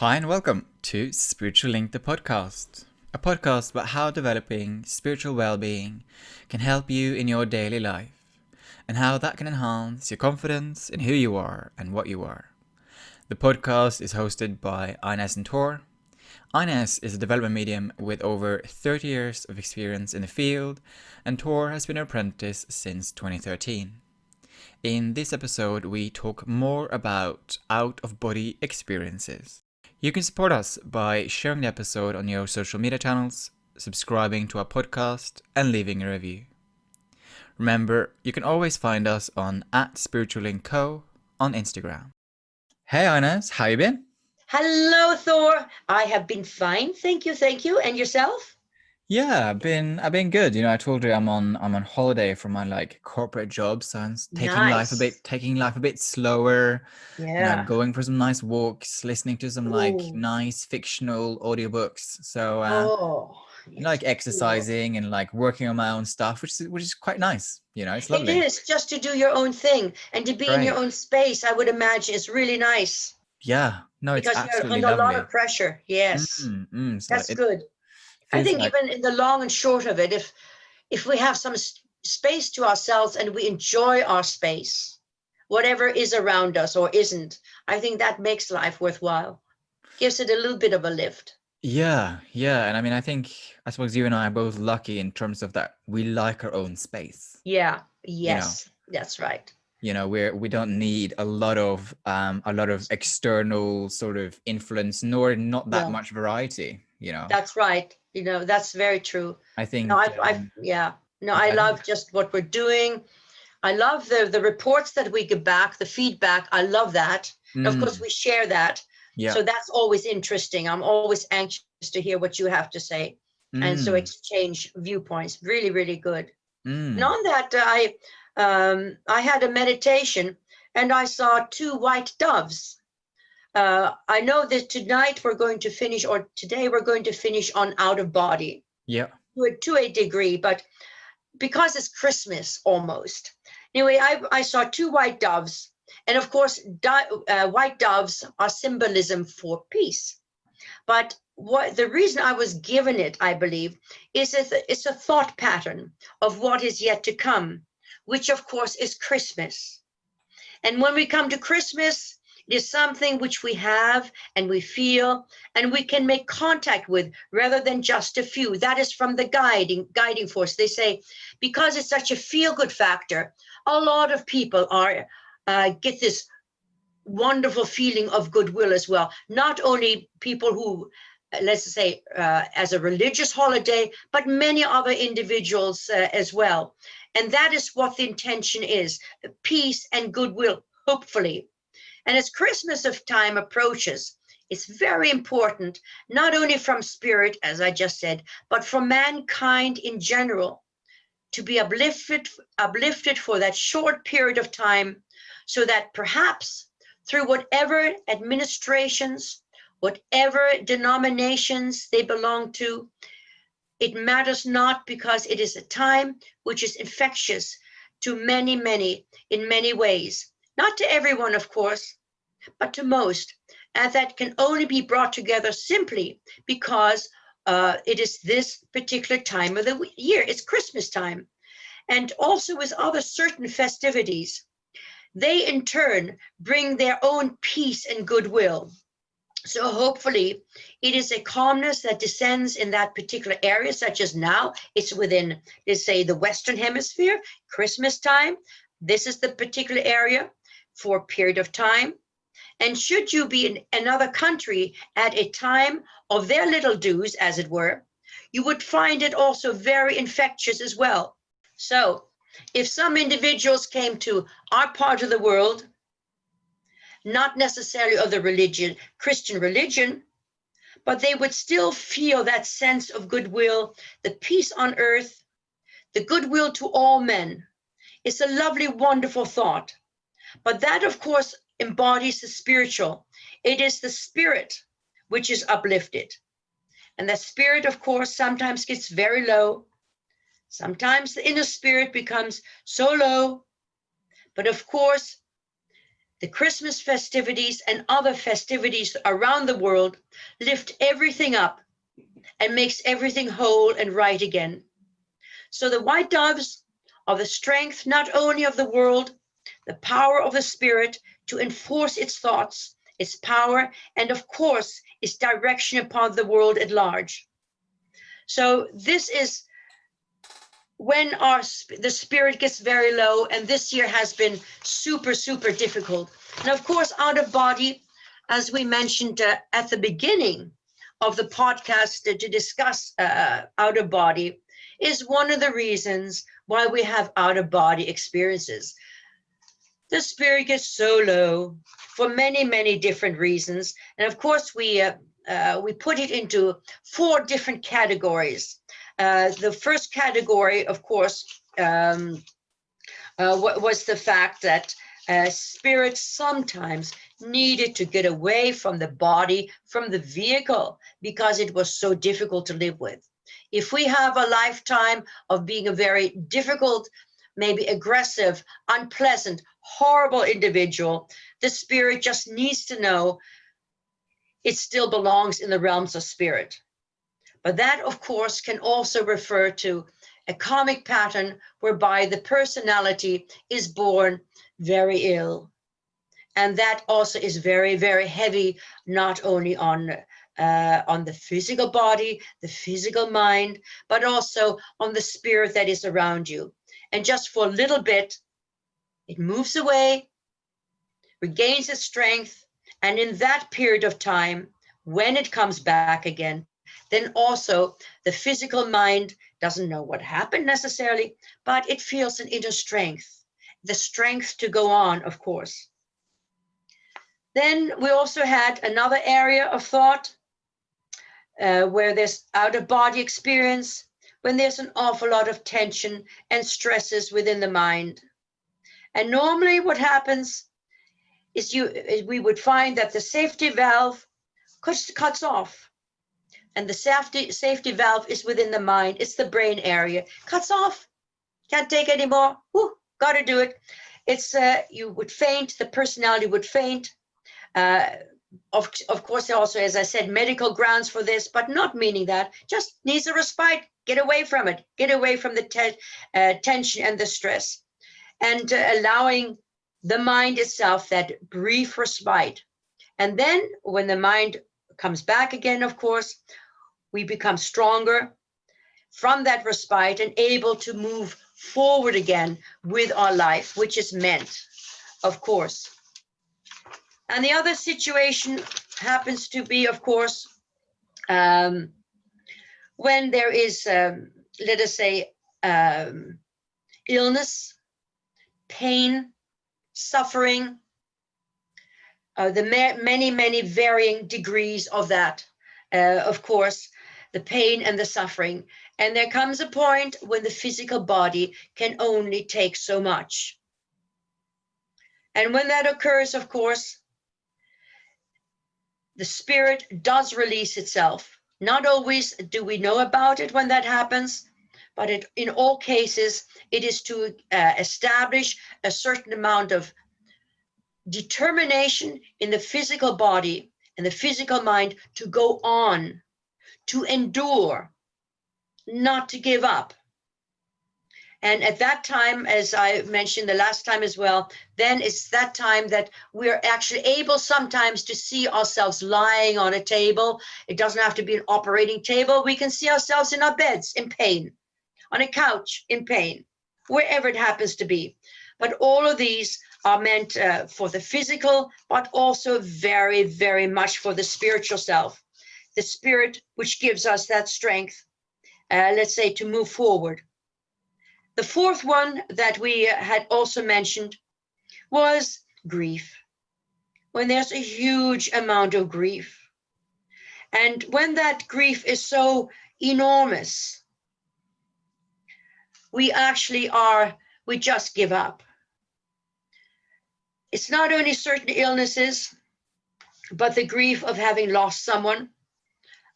Hi and welcome to Spiritual Link, the podcast, a podcast about how developing spiritual well-being can help you in your daily life and how that can enhance your confidence in who you are and what you are. The podcast is hosted by Ines and Tor. Ines is a development medium with over 30 years of experience in the field, and Tor has been an apprentice since 2013. In this episode, we talk more about out-of-body experiences. You can support us by sharing the episode on your social media channels, subscribing to our podcast, and leaving a review. Remember, you can always find us on @SpiritualLinkCo on Instagram. Hey Ines, how you been? Hello, Thor. I have been fine. Thank you. And yourself? Yeah, I've been good. I told you I'm on holiday from my corporate job, so I'm Nice. taking life a bit slower, Yeah. going for some nice walks, listening to some Oh, nice fictional audiobooks. So oh, yes. exercising and working on my own stuff, which is quite nice. It's It lovely. is just to do your own thing and to be in your Great. own space. I would imagine is really nice Yeah. No, it's because you're absolutely under a lot lovely. of pressure. Yes, So that's it good. I feels think like even in the long and short of it, if we have some space to ourselves and we enjoy our space, whatever is around us or isn't, I think that makes life worthwhile. Gives it a little bit of a lift. yeah. And I suppose you and I are both lucky in terms of that we like our own space. Yeah, You know, yes, that's right. we don't need a lot of external sort of influence, nor not that No, much variety. that's right. That's very true. I No, think yeah. No, I yeah, I think love just what we're doing. I love the reports that we get back, the feedback. I love that. And of course, mm, we share that. yeah. So that's always interesting. I'm always anxious to hear what you have to say. And so Mm, exchange viewpoints. Really, really good. And mm. on that, I had a meditation and I saw two white doves. I know that tonight we're going to finish, or today we're going to finish on out of body Yeah. to a degree, but because it's Christmas almost. Anyway, I saw two white doves. And of course, white doves are symbolism for peace. But what the reason I was given it, I believe, is it's a thought pattern of what is yet to come, which of course is Christmas. And when we come to Christmas, it is something which we have and we feel and we can make contact with rather than just a few. That is from the guiding force. They say because it's such a feel good factor, a lot of people are get this wonderful feeling of goodwill as well. Not only people who, let's say, as a religious holiday, but many other individuals as well. And that is what the intention is, peace and goodwill, hopefully. And as Christmas of time approaches, it's very important, not only from spirit, as I just said, but from mankind in general, to be uplifted for that short period of time, so that perhaps through whatever administrations, whatever denominations they belong to, it matters not, because it is a time which is infectious to many in many ways. Not to everyone, of course, but to most. And that can only be brought together simply because it is this particular time of the year. It's Christmas time. And also with other certain festivities, they in turn bring their own peace and goodwill. So hopefully it is a calmness that descends in that particular area, such as now it's within, let's say, the Western Hemisphere, Christmas time. This is the particular area for a period of time. And should you be in another country at a time of their little do's, as it were, you would find it also very infectious as well. So if some individuals came to our part of the world, not necessarily of the religion, Christian religion, but they would still feel that sense of goodwill, the peace on earth, the goodwill to all men. It's a lovely, wonderful thought. But that, of course, embodies the spiritual. It is the spirit which is uplifted. And that spirit, of course, sometimes gets very low. Sometimes the inner spirit becomes so low. But of course, The Christmas festivities and other festivities around the world lift everything up and makes everything whole and right again. So the white doves are the strength not only of the world, the power of the Spirit to enforce its thoughts, its power, and of course, its direction upon the world at large. So this is when the spirit gets very low, and this year has been super, super difficult. And of course, out of body, as we mentioned at the beginning of the podcast to discuss out of body, is one of the reasons why we have out of body experiences. The spirit gets so low for many, many different reasons. And of course, we put it into 4 different categories. The first category, of course, was the fact that spirit sometimes needed to get away from the body, from the vehicle, because it was so difficult to live with. If we have a lifetime of being a very difficult, maybe aggressive, unpleasant, horrible individual, the spirit just needs to know it still belongs in the realms of spirit. But that, of course, can also refer to a karmic pattern whereby the personality is born very ill. And that also is very, very heavy, not only on the physical body, the physical mind, but also on the spirit that is around you. And just for a little bit, it moves away, regains its strength, and in that period of time, when it comes back again, then also the physical mind doesn't know what happened necessarily, but it feels an inner strength, the strength to go on, of course. Then we also had another area of thought where there's out-of-body experience, when there's an awful lot of tension and stresses within the mind. And normally what happens is we would find that the safety valve cuts off. And the safety valve is within the mind. It's the brain area. Cuts off. Can't take anymore. Got to do it. It's you would faint. The personality would faint. Of course, also, as I said, medical grounds for this, but not meaning that. Just needs a respite. Get away from it. Get away from the tension and the stress. And allowing the mind itself that brief respite. And then when the mind comes back again, of course, we become stronger from that respite and able to move forward again with our life, which is meant, of course. And the other situation happens to be, of course, when there is, let us say, illness, pain, suffering, the many, many varying degrees of that, of course, the pain and the suffering. And there comes a point when the physical body can only take so much. And when that occurs, of course, the spirit does release itself. Not always do we know about it when that happens, but in all cases, it is to establish a certain amount of determination in the physical body and the physical mind to go on, to endure, not to give up. And at that time, as I mentioned the last time as well, then it's that time that we're actually able sometimes to see ourselves lying on a table. It doesn't have to be an operating table. We can see ourselves in our beds in pain, on a couch in pain, wherever it happens to be. But all of these are meant for the physical, but also very, very much for the spiritual self. The spirit which gives us that strength, let's say, to move forward. The fourth one that we had also mentioned was grief. When there's a huge amount of grief. And when that grief is so enormous, we just give up. It's not only certain illnesses, but the grief of having lost someone,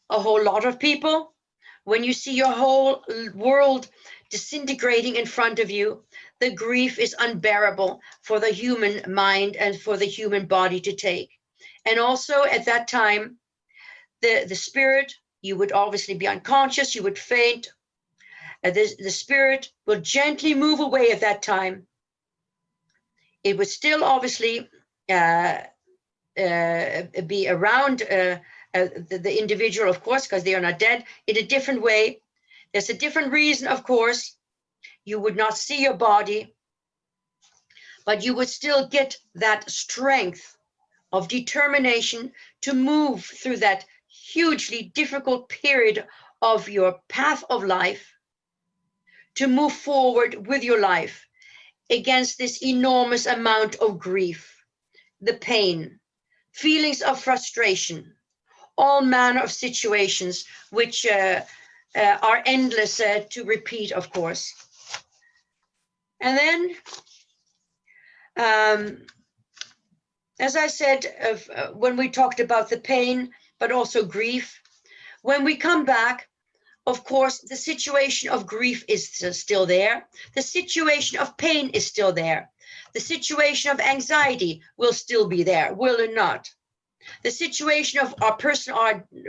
a whole lot of people. When you see your whole world disintegrating in front of you, the grief is unbearable for the human mind and for the human body to take. And also at that time, the spirit, you would obviously be unconscious, you would faint. The spirit will gently move away at that time. It would still obviously be around the individual, of course, because they are not dead, in a different way. There's a different reason, of course. You would not see your body, but you would still get that strength of determination to move through that hugely difficult period of your path of life, to move forward with your life against this enormous amount of grief, the pain, feelings of frustration, all manner of situations which are endless to repeat, of course. And then, as I said, when we talked about the pain, but also grief, when we come back, of course, the situation of grief is still there. The situation of pain is still there. The situation of anxiety will still be there, will it not? The situation of our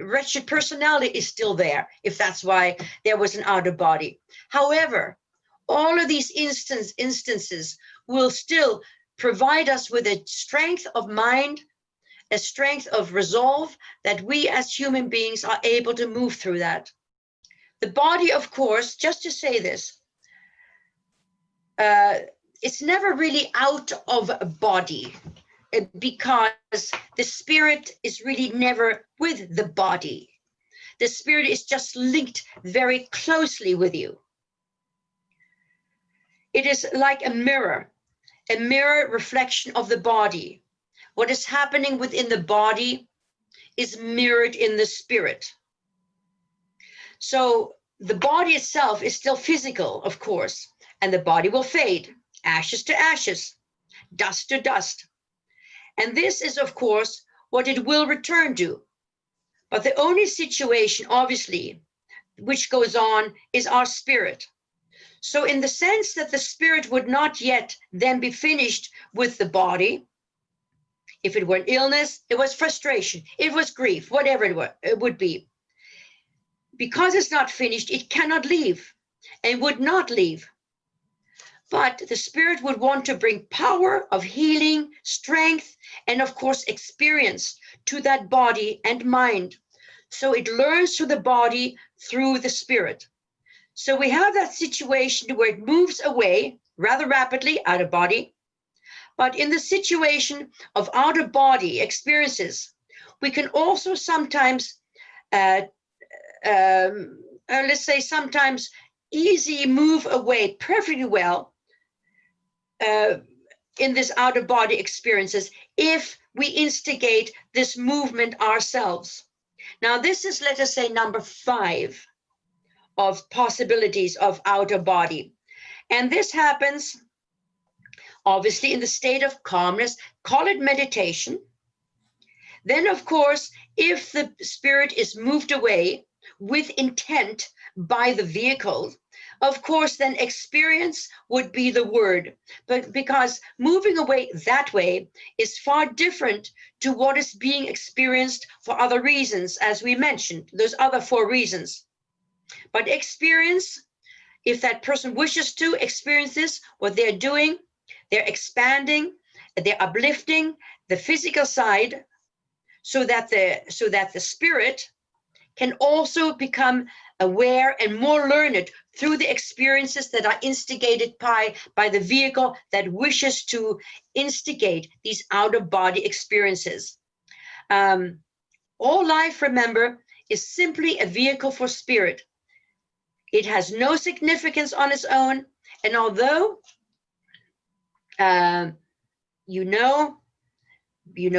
wretched personality is still there, if that's why there was an out of body. However, all of these instances will still provide us with a strength of mind, a strength of resolve, that we as human beings are able to move through that. The body, of course, just to say this, it's never really out of a body, because the spirit is really never with the body. The spirit is just linked very closely with you. It is like a mirror reflection of the body. What is happening within the body is mirrored in the spirit. So the body itself is still physical, of course, and the body will fade, ashes to ashes, dust to dust. And this is, of course, what it will return to. But the only situation, obviously, which goes on is our spirit. So in the sense that the spirit would not yet then be finished with the body, if it were an illness, it was frustration, it was grief, whatever it would be. Because it's not finished, it cannot leave and would not leave. But the spirit would want to bring power of healing, strength, and of course, experience to that body and mind. So it learns through the body, through the spirit. So we have that situation where it moves away rather rapidly out of body. But in the situation of out of body experiences, we can also sometimes, let's say sometimes easy move away perfectly well in this out of body experiences if we instigate this movement ourselves. Now this is, let us say, number 5 of possibilities of out of body. And this happens obviously in the state of calmness, call it meditation. Then of course, if the spirit is moved away with intent by the vehicle, of course, then experience would be the word, but because moving away that way is far different to what is being experienced for other reasons, as we mentioned, those other 4 reasons. But experience, if that person wishes to experience this, what they're doing, they're expanding, they're uplifting the physical side so that the spirit can also become aware and more learned through the experiences that are instigated by the vehicle that wishes to instigate these out-of-body experiences. All life, remember, is simply a vehicle for spirit. It has no significance on its own, and although you know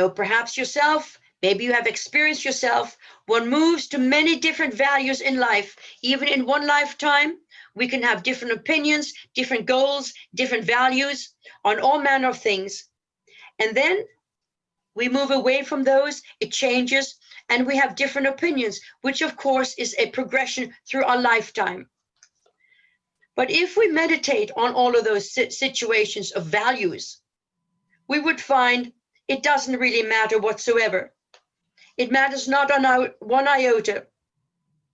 perhaps yourself, maybe you have experienced yourself, one moves to many different values in life. Even in one lifetime, we can have different opinions, different goals, different values on all manner of things. And then we move away from those, it changes, and we have different opinions, which of course is a progression through our lifetime. But if we meditate on all of those situations of values, we would find it doesn't really matter whatsoever. It matters not on one iota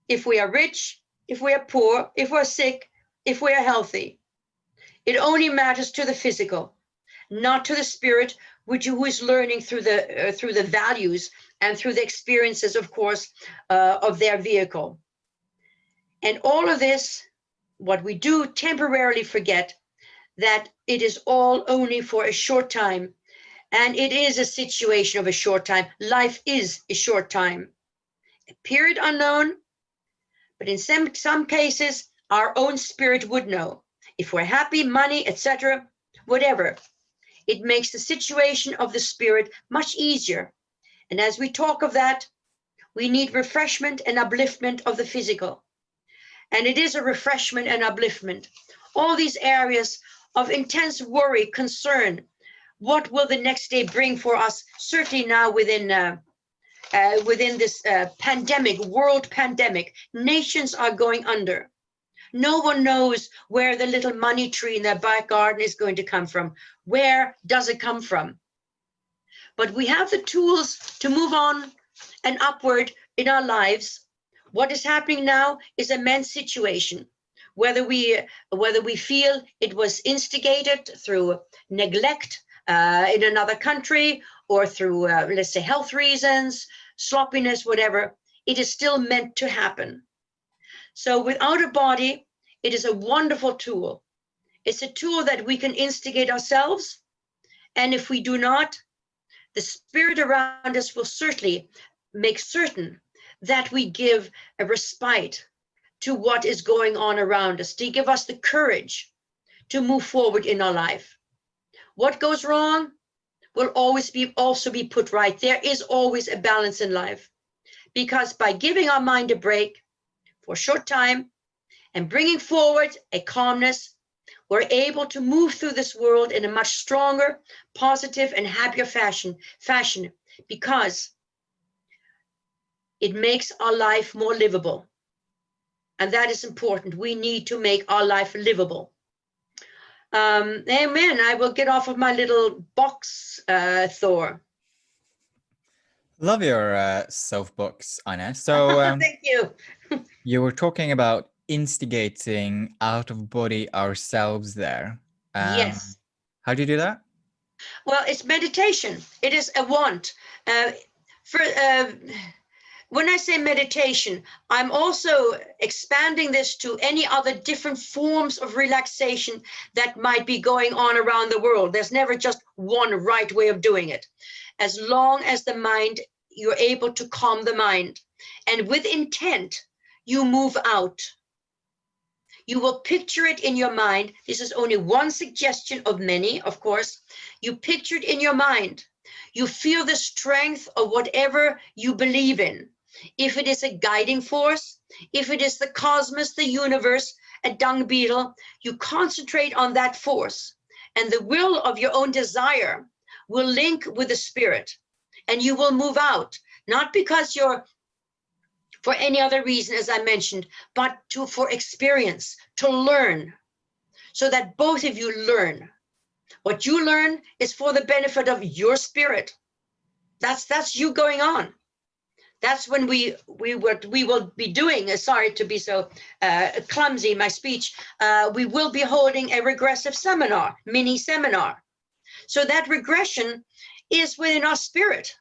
if we are rich, if we are poor, if we're sick, if we are healthy. It only matters to the physical, not to the spirit, who is learning through the values and through the experiences, of course, of their vehicle. And all of this, what we do temporarily forget that it is all only for a short time. And it is a situation of a short time. Life is a short time. A period unknown, but in some cases, our own spirit would know. If we're happy, money, etc., whatever, it makes the situation of the spirit much easier. And as we talk of that, we need refreshment and upliftment of the physical. And it is a refreshment and upliftment. All these areas of intense worry, concern, what will the next day bring for us, certainly now within this pandemic, world pandemic. Nations are going under. No one knows where the little money tree in their back garden is going to come from. Where does it come from? But we have the tools to move on and upward in our lives. What is happening now is a men's situation. Whether we feel it was instigated through neglect in another country or through, let's say, health reasons, sloppiness, whatever, it is still meant to happen. So without a body, it is a wonderful tool. It's a tool that we can instigate ourselves. And if we do not, the spirit around us will certainly make certain that we give a respite to what is going on around us, to give us the courage to move forward in our life. What goes wrong will always also be put right. There is always a balance in life, because by giving our mind a break for a short time and bringing forward a calmness, we're able to move through this world in a much stronger, positive, and happier fashion, because it makes our life more livable. And that is important. We need to make our life livable. Amen. I will get off of my little box, Thor. Love your soapbox, Anna. So thank you. You were talking about instigating out of body ourselves there. Yes. How do you do that? Well, it's meditation. It is a want. When I say meditation, I'm also expanding this to any other different forms of relaxation that might be going on around the world. There's never just one right way of doing it. As long as the mind, you're able to calm the mind, and with intent, you move out. You will picture it in your mind. This is only one suggestion of many, of course. You picture it in your mind. You feel the strength of whatever you believe in. If it is a guiding force, if it is the cosmos, the universe, a dung beetle, you concentrate on that force, and the will of your own desire will link with the spirit, and you will move out, not because you're for any other reason, as I mentioned, but for experience, to learn, so that both of you learn. What you learn is for the benefit of your spirit. That's you going on. That's when we will be doing, sorry to be so clumsy in my speech, we will be holding a regressive seminar, mini seminar. So that regression is within our spirit.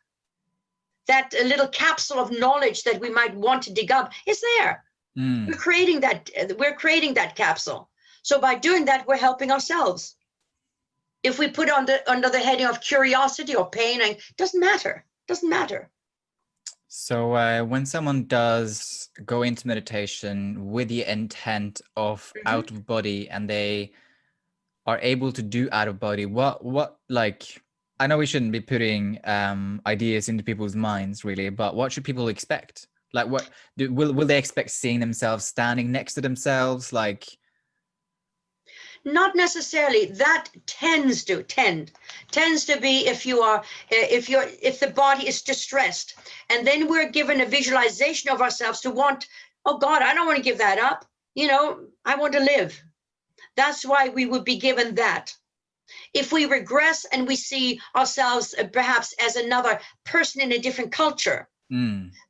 That little capsule of knowledge that we might want to dig up is there. We're creating that capsule. So by doing that, we're helping ourselves. If we put under the heading of curiosity or pain, it doesn't matter. So when someone does go into meditation with the intent of out of body, and they are able to do out of body, what like, I know we shouldn't be putting ideas into people's minds really, but what should people expect? Like, what will they expect seeing themselves standing next to themselves? Like, not necessarily. That tends to be if the body is distressed, and then we're given a visualization of ourselves to want, oh God, I don't want to give that up. I want to live. That's why we would be given that. If we regress and we see ourselves perhaps as another person in a different culture,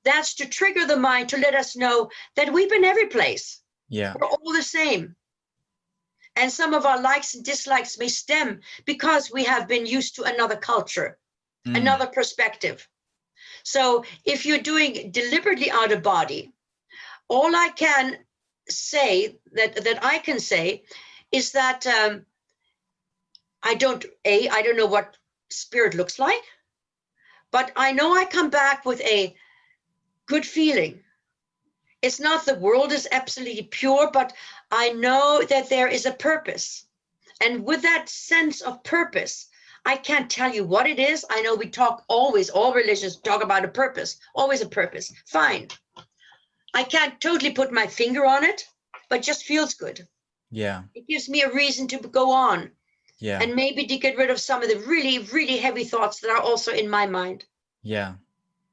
that's to trigger the mind to let us know that we've been every place. Yeah. We're all the same. And some of our likes and dislikes may stem because we have been used to another culture, another perspective. So if you're doing deliberately out of body, all I can say that I can say is that I don't know what spirit looks like, but I know I come back with a good feeling. It's not the world is absolutely pure, but I know that there is a purpose. And with that sense of purpose, I can't tell you what it is. I know we talk always, all religions talk about a purpose, always a purpose. Fine. I can't totally put my finger on it, but just feels good. Yeah. It gives me a reason to go on. Yeah. And maybe to get rid of some of the really, really heavy thoughts that are also in my mind. Yeah.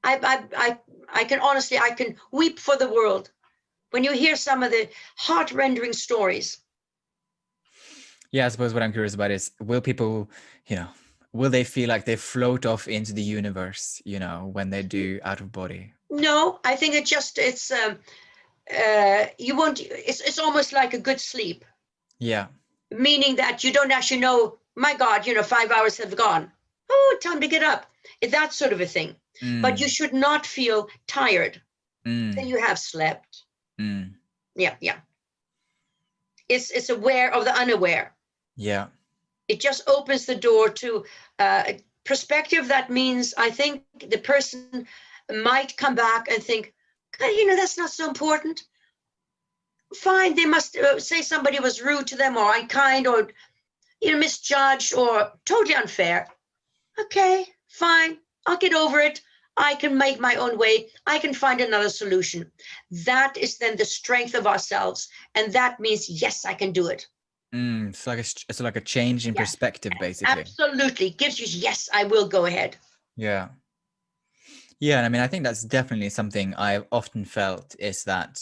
I can honestly, I can weep for the world when you hear some of the heart-rending stories. Yeah, I suppose what I'm curious about is, will people, will they feel like they float off into the universe, when they do out of body? No, I think it's you won't, it's almost like a good sleep. Yeah. Meaning that you don't actually know, my God, 5 hours have gone. Oh, time to get up. It's that sort of a thing. But you should not feel tired till you have slept. Yeah. It's aware of the unaware. Yeah. It just opens the door to perspective. That means I think the person might come back and think, that's not so important. Fine, they must say somebody was rude to them or unkind or misjudged or totally unfair. Okay, fine, I'll get over it. I can make my own way. I can find another solution. That is then the strength of ourselves. And that means, yes, I can do it. It's like a change in perspective, basically. Absolutely. Gives you, yes, I will go ahead. Yeah. Yeah, and I mean, I think that's definitely something I've often felt is that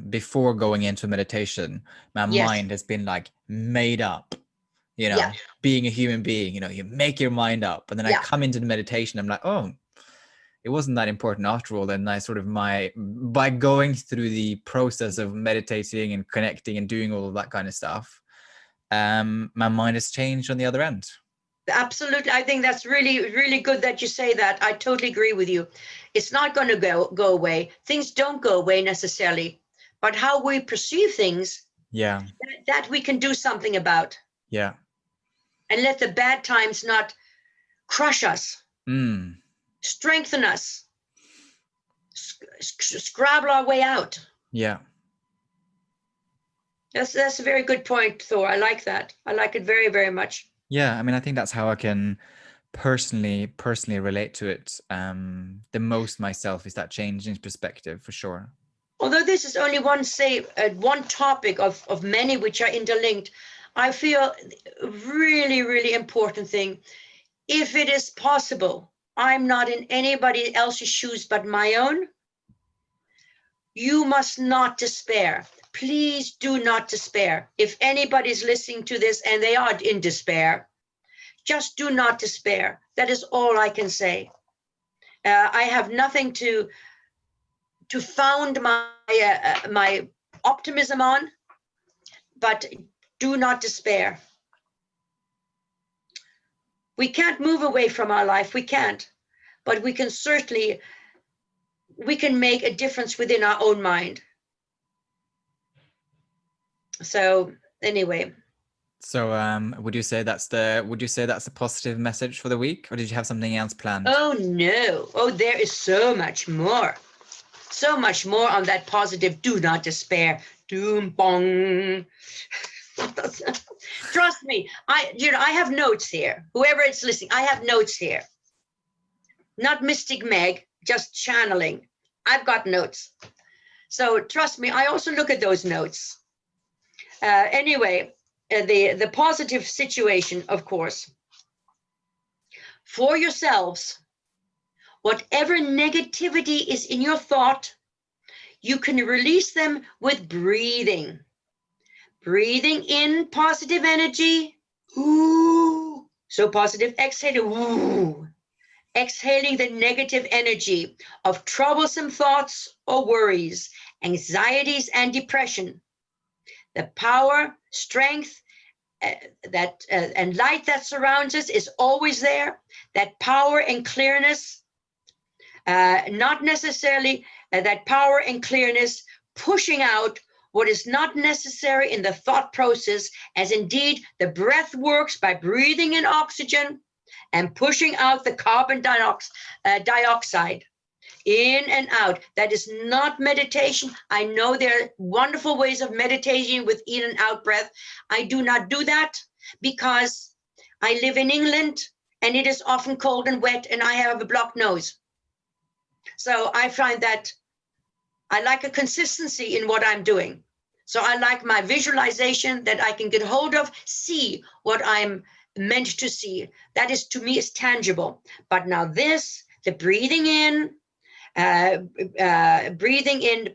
before going into meditation, my mind has been like made up, being a human being, you make your mind up. And then I come into the meditation, I'm like, oh, it wasn't that important after all. And I sort of by going through the process of meditating and connecting and doing all of that kind of stuff, my mind has changed on the other end. Absolutely. I think that's really, really good that you say that. I totally agree with you. It's not going to go away. Things don't go away necessarily, but how we perceive things, that we can do something about. Yeah. And let the bad times not crush us, strengthen us, scrabble our way out. Yeah. That's a very good point, Thor. I like that. I like it very, very much. Yeah, I mean, I think that's how I can personally relate to it the most myself, is that change in perspective, for sure. Although this is only one topic of many which are interlinked, I feel really, really important thing. If it is possible, I'm not in anybody else's shoes but my own. You must not despair. Please do not despair. If anybody's listening to this and they are in despair, just do not despair. That is all I can say. I have nothing to found my optimism on, but do not despair. We can't move away from our life. We can't, but we can certainly, we can make a difference within our own mind. So anyway. So would you say that's a positive message for the week, or did you have something else planned? Oh no. Oh, there is so much more. So much more on that positive. Do not despair. Doom bong. Trust me. I have notes here. Whoever is listening, I have notes here. Not Mystic Meg, just channeling. I've got notes. So trust me, I also look at those notes. Anyway, the positive situation, of course, for yourselves, whatever negativity is in your thought, you can release them with breathing. Breathing in positive energy. Ooh. So positive. Exhaling. Ooh. Exhaling the negative energy of troublesome thoughts or worries, anxieties, and depression. The power, strength, and light that surrounds us is always there. That power and clearness, not necessarily that power and clearness pushing out what is not necessary in the thought process, as indeed the breath works by breathing in oxygen and pushing out the carbon dioxide in and out. That is not meditation. I know there are wonderful ways of meditating with in and out breath. I do not do that because I live in England and it is often cold and wet and I have a blocked nose. So I find that I like a consistency in what I'm doing. So I like my visualization that I can get hold of, see what I'm meant to see. That is, to me, is tangible. But now this, the breathing in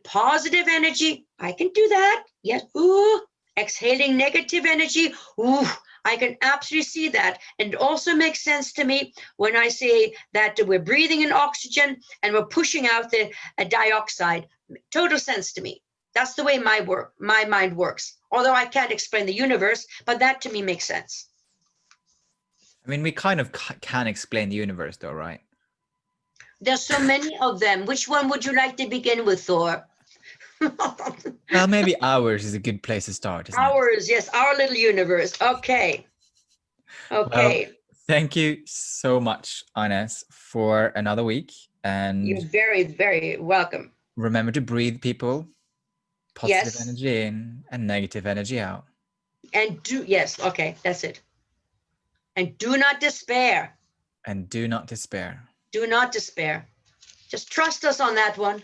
positive energy, I can do that. Yes. Ooh. Exhaling negative energy. Ooh. I can absolutely see that. And it also makes sense to me when I say that we're breathing in oxygen and we're pushing out the dioxide. Total sense to me. That's the way my mind works. Although I can't explain the universe, but that to me makes sense. I mean, we kind of can explain the universe though, right? There's so many of them. Which one would you like to begin with, Thor? Well, maybe ours is a good place to start, isn't it? Ours, yes, our little universe. Okay. Okay. Well, thank you so much, Ines, for another week. And you're very, very welcome. Remember to breathe, people. Positive Yes. energy in and negative energy out. And yes, okay, that's it. And do not despair. And do not despair. Do not despair. Just trust us on that one.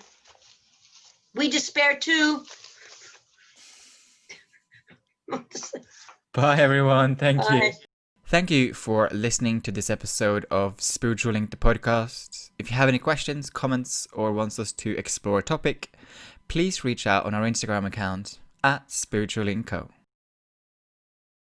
We despair too. Bye, everyone. Thank Bye. you. Thank you for listening to this episode of Spiritual Link, the podcast. If you have any questions, comments, or wants us to explore a topic, please reach out on our Instagram account @SpiritualLinkCo.